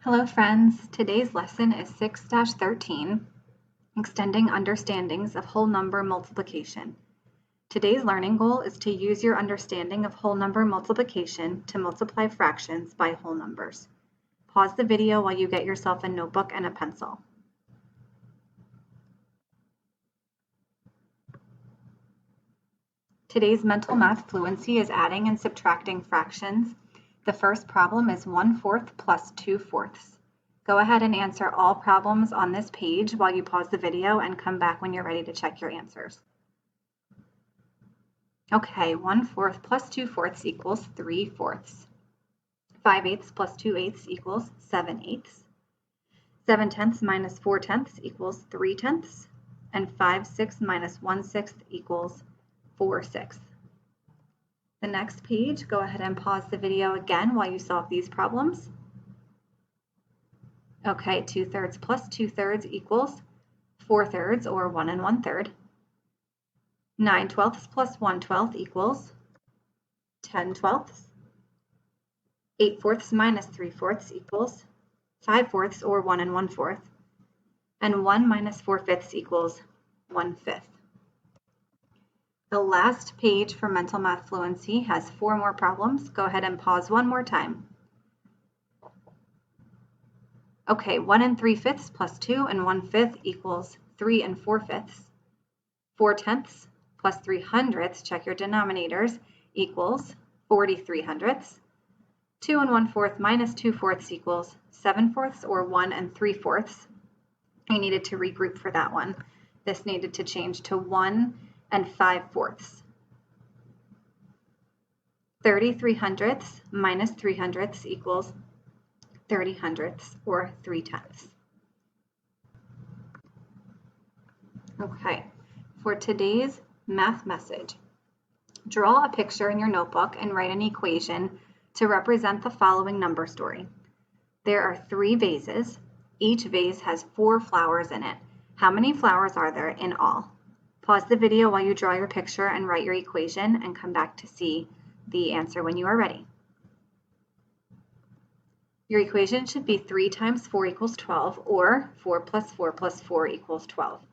Hello friends, today's lesson is 6-13, Extending Understandings of Whole Number Multiplication. Today's learning goal is to use your understanding of whole number multiplication to multiply fractions by whole numbers. Pause the video while you get yourself a notebook and a pencil. Today's mental math fluency is adding and subtracting fractions. The first problem is 1/4 plus 2/4. Go ahead and answer all problems on this page while you pause the video and come back when you're ready to check your answers. Okay, 1/4 plus 2/4 equals 3/4. 5/8 plus 2/8 equals 7/8. 7/10 minus 4/10 equals 3/10. And 5/6 minus 1/6 equals 4/6. The next page, go ahead and pause the video again while you solve these problems. Okay, 2/3 plus 2/3 equals 4/3 or 1 1/3. 9/12 plus 1/12 equals 10/12. 8/4 minus 3/4 equals 5/4 or 1 1/4. And 1 minus 4/5 equals 1/5. The last page for mental math fluency has 4 more problems. Go ahead and pause one more time. Okay, 1 3/5 plus 2 1/5 equals 3 4/5. 4/10 plus 3/100, check your denominators, equals 43/100. 2 1/4 minus 2/4 equals 7/4 or 1 3/4. I needed to regroup for that one. This needed to change to 1 5/4. 33/100 minus 3/100 equals 30/100 or 3/10. Okay, for today's math message, draw a picture in your notebook and write an equation to represent the following number story. There are 3 vases. Each vase has 4 flowers in it. How many flowers are there in all? Pause the video while you draw your picture and write your equation and come back to see the answer when you are ready. Your equation should be 3 times 4 equals 12 or 4 plus 4 plus 4 equals 12.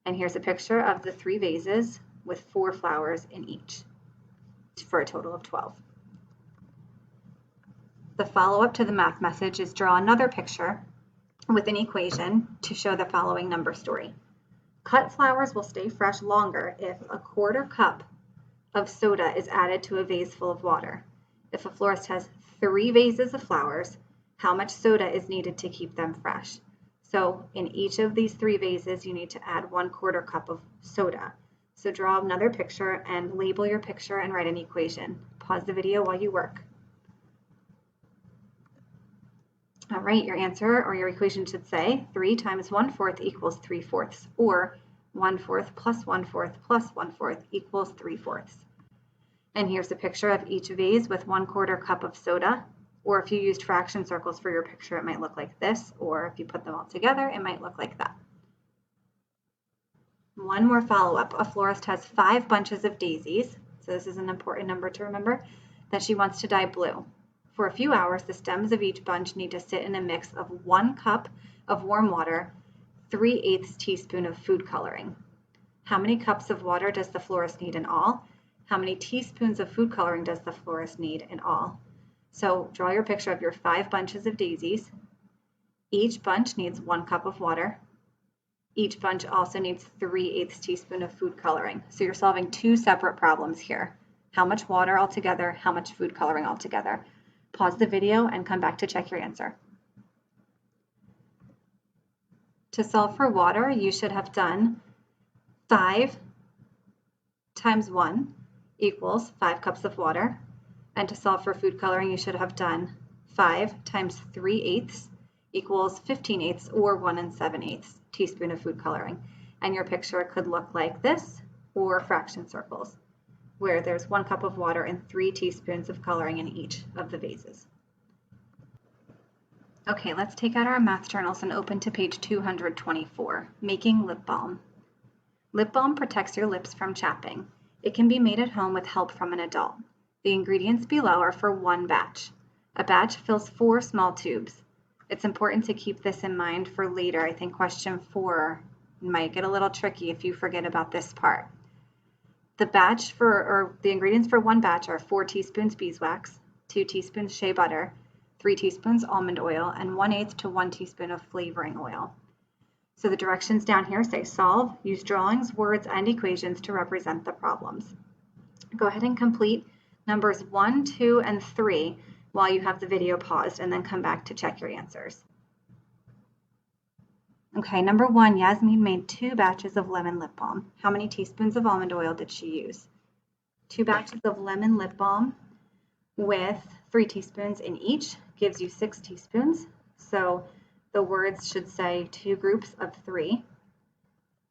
And here's a picture of the 3 vases with 4 flowers in each for a total of 12. The follow-up to the math message is draw another picture with an equation to show the following number story. Cut flowers will stay fresh longer if 1/4 cup of soda is added to a vase full of water. If a florist has 3 vases of flowers, how much soda is needed to keep them fresh? So in each of these 3 vases, you need to add 1/4 cup of soda. So draw another picture and label your picture and write an equation. Pause the video while you work. All right, your answer or your equation should say 3 times 1/4 equals 3/4, or 1/4 plus 1/4 plus 1/4 equals 3/4. And here's a picture of each vase with 1/4 cup of soda, or if you used fraction circles for your picture, it might look like this, or if you put them all together, it might look like that. One more follow-up. A florist has 5 bunches of daisies, so this is an important number to remember, that she wants to dye blue. For a few hours, the stems of each bunch need to sit in a mix of 1 cup of warm water, 3/8 teaspoon of food coloring. How many cups of water does the florist need in all? How many teaspoons of food coloring does the florist need in all? So draw your picture of your 5 bunches of daisies. Each bunch needs 1 cup of water. Each bunch also needs 3/8 teaspoon of food coloring. So you're solving 2 separate problems here. How much water altogether? How much food coloring altogether? Pause the video and come back to check your answer. To solve for water, you should have done 5 times 1 equals 5 cups of water. And to solve for food coloring, you should have done 5 times 3/8 equals 15/8 or 1 7/8 teaspoon of food coloring. And your picture could look like this, or fraction circles, where there's 1 cup of water and 3 teaspoons of coloring in each of the vases. Okay, let's take out our math journals and open to page 224, Making Lip Balm. Lip balm protects your lips from chapping. It can be made at home with help from an adult. The ingredients below are for 1 batch. A batch fills 4 small tubes. It's important to keep this in mind for later. I think question 4 might get a little tricky if you forget about this part. The ingredients for one batch are 4 teaspoons beeswax, 2 teaspoons shea butter, 3 teaspoons almond oil, and 1/8 to 1 teaspoon of flavoring oil. So the directions down here say solve, use drawings, words, and equations to represent the problems. Go ahead and complete numbers 1, 2, and 3 while you have the video paused, and then come back to check your answers. Okay, number 1, Yasmin made 2 batches of lemon lip balm. How many teaspoons of almond oil did she use? 2 batches of lemon lip balm with 3 teaspoons in each gives you 6 teaspoons. So the words should say 2 groups of 3.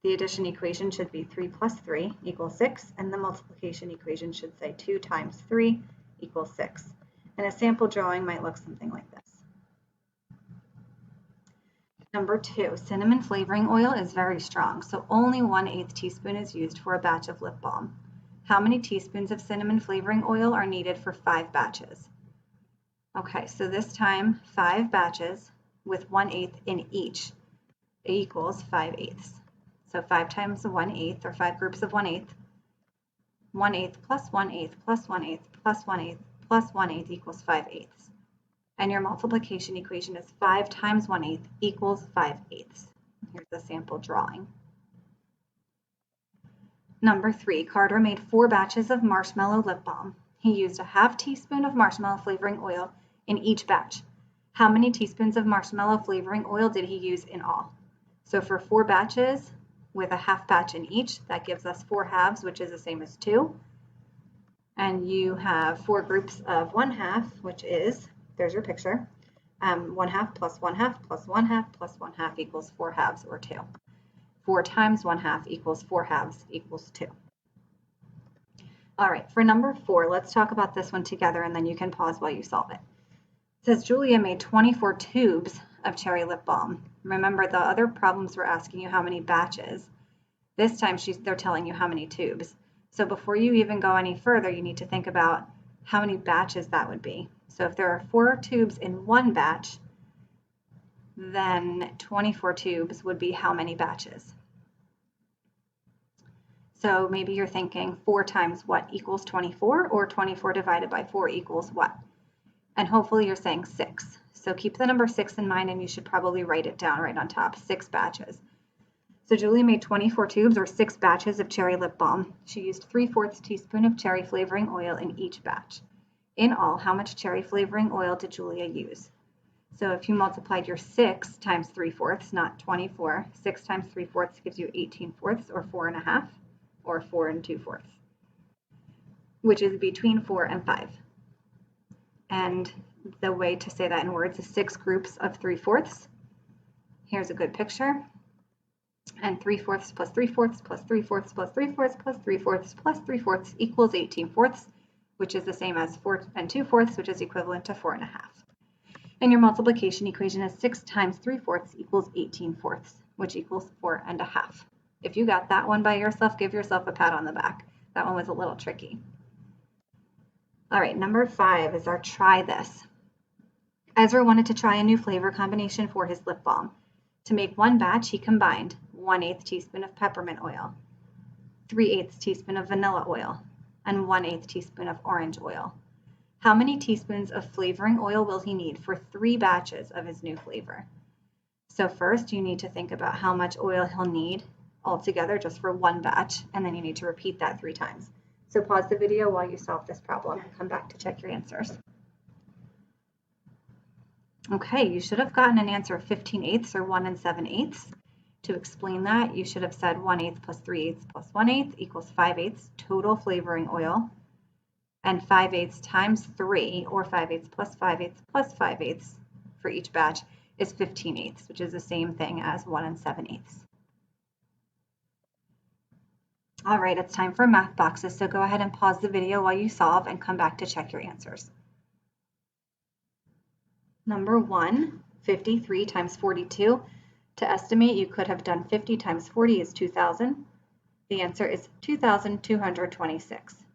The addition equation should be 3 plus 3 equals 6, and the multiplication equation should say 2 times 3 equals 6. And a sample drawing might look something like this. Number 2, cinnamon flavoring oil is very strong, so only 1/8 teaspoon is used for a batch of lip balm. How many teaspoons of cinnamon flavoring oil are needed for 5 batches? Okay, so this time 5 batches with 1/8 in each equals 5/8. So 5 times 1/8, or 5 groups of 1/8, 1/8 plus 1/8 plus 1/8 plus 1/8 plus 1/8 equals 5/8. And your multiplication equation is 5 times 1/8 equals 5/8. Here's a sample drawing. Number 3, Carter made 4 batches of marshmallow lip balm. He used a 1/2 teaspoon of marshmallow flavoring oil in each batch. How many teaspoons of marshmallow flavoring oil did he use in all? So for 4 batches with a 1/2 batch in each, that gives us 4 halves, which is the same as 2. And you have 4 groups of 1/2, which is, there's your picture, 1/2 plus 1/2 plus 1/2 plus 1/2 equals 4 halves, or 2. 4 times 1/2 equals 4 halves equals 2. All right, for number 4, let's talk about this one together, and then you can pause while you solve it. It says Julia made 24 tubes of cherry lip balm. Remember, the other problems were asking you how many batches. This time they're telling you how many tubes. So before you even go any further, you need to think about how many batches that would be. So if there are 4 tubes in one batch, then 24 tubes would be how many batches? So maybe you're thinking 4 times what equals 24, or 24 divided by 4 equals what? And hopefully you're saying 6. So keep the number 6 in mind, and you should probably write it down right on top, 6 batches. So Julie made 24 tubes, or 6 batches of cherry lip balm. She used 3/4 teaspoon of cherry flavoring oil in each batch. In all, how much cherry flavoring oil did Julia use? So if you multiplied your 6 times 3/4, not 24, 6 times 3/4 gives you 18/4, or 4.5, or 4 2/4, which is between 4 and 5. And the way to say that in words is 6 groups of 3/4. Here's a good picture. And 3/4 plus 3/4 plus 3/4 plus 3/4 plus 3/4 plus 3/4 equals 18/4, which is the same as 4 2/4, which is equivalent to 4.5. And your multiplication equation is 6 times 3/4 equals 18/4, which equals 4.5. If you got that one by yourself, give yourself a pat on the back. That one was a little tricky. All right, number 5 is our try this. Ezra wanted to try a new flavor combination for his lip balm. To make one batch, he combined 1/8 teaspoon of peppermint oil, 3/8 teaspoon of vanilla oil, and 1/8 teaspoon of orange oil. How many teaspoons of flavoring oil will he need for 3 batches of his new flavor? So first, you need to think about how much oil he'll need altogether just for one batch, and then you need to repeat that 3 times. So pause the video while you solve this problem and come back to check your answers. Okay, you should have gotten an answer of 15/8 or 1 7/8. To explain that, you should have said 1/8 plus 3/8 plus 1/8 equals 5/8 total flavoring oil, and 5/8 times 3, or 5/8 plus 5/8 plus 5/8 for each batch is 15/8, which is the same thing as 1 7/8. All right, it's time for math boxes, so go ahead and pause the video while you solve and come back to check your answers. Number 1, 53 times 42. To estimate, you could have done 50 times 40 is 2,000. The answer is 2,226.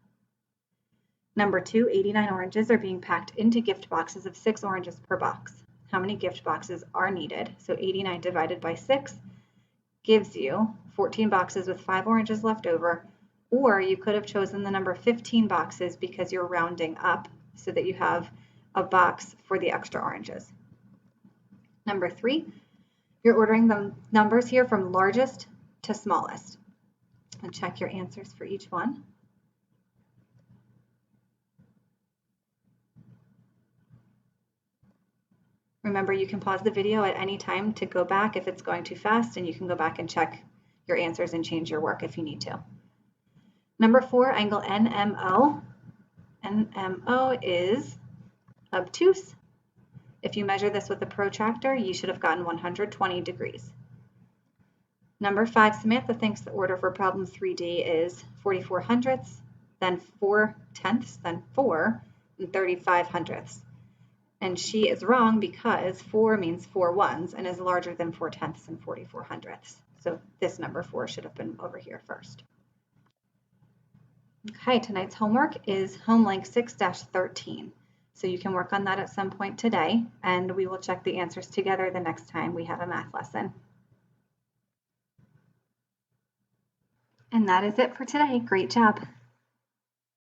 Number 2, 89 oranges are being packed into gift boxes of 6 oranges per box. how many gift boxes are needed. So 89 divided by 6 gives you 14 boxes with 5 oranges left over, or you could have chosen the number 15 boxes because you're rounding up so that you have a box for the extra oranges. Number 3, you're ordering the numbers here from largest to smallest. And check your answers for each one. Remember, you can pause the video at any time to go back if it's going too fast, and you can go back and check your answers and change your work if you need to. Number 4, angle NMO. NMO is obtuse. If you measure this with a protractor, you should have gotten 120 degrees. Number 5, Samantha thinks the order for problem 3D is 44 hundredths, then 4 tenths, then 4, and 35 hundredths. And she is wrong because 4 means 4 ones and is larger than 4 tenths and 44 hundredths. So this number 4 should have been over here first. Okay, tonight's homework is home link 6-13. So you can work on that at some point today, and we will check the answers together the next time we have a math lesson. And that is it for today. Great job.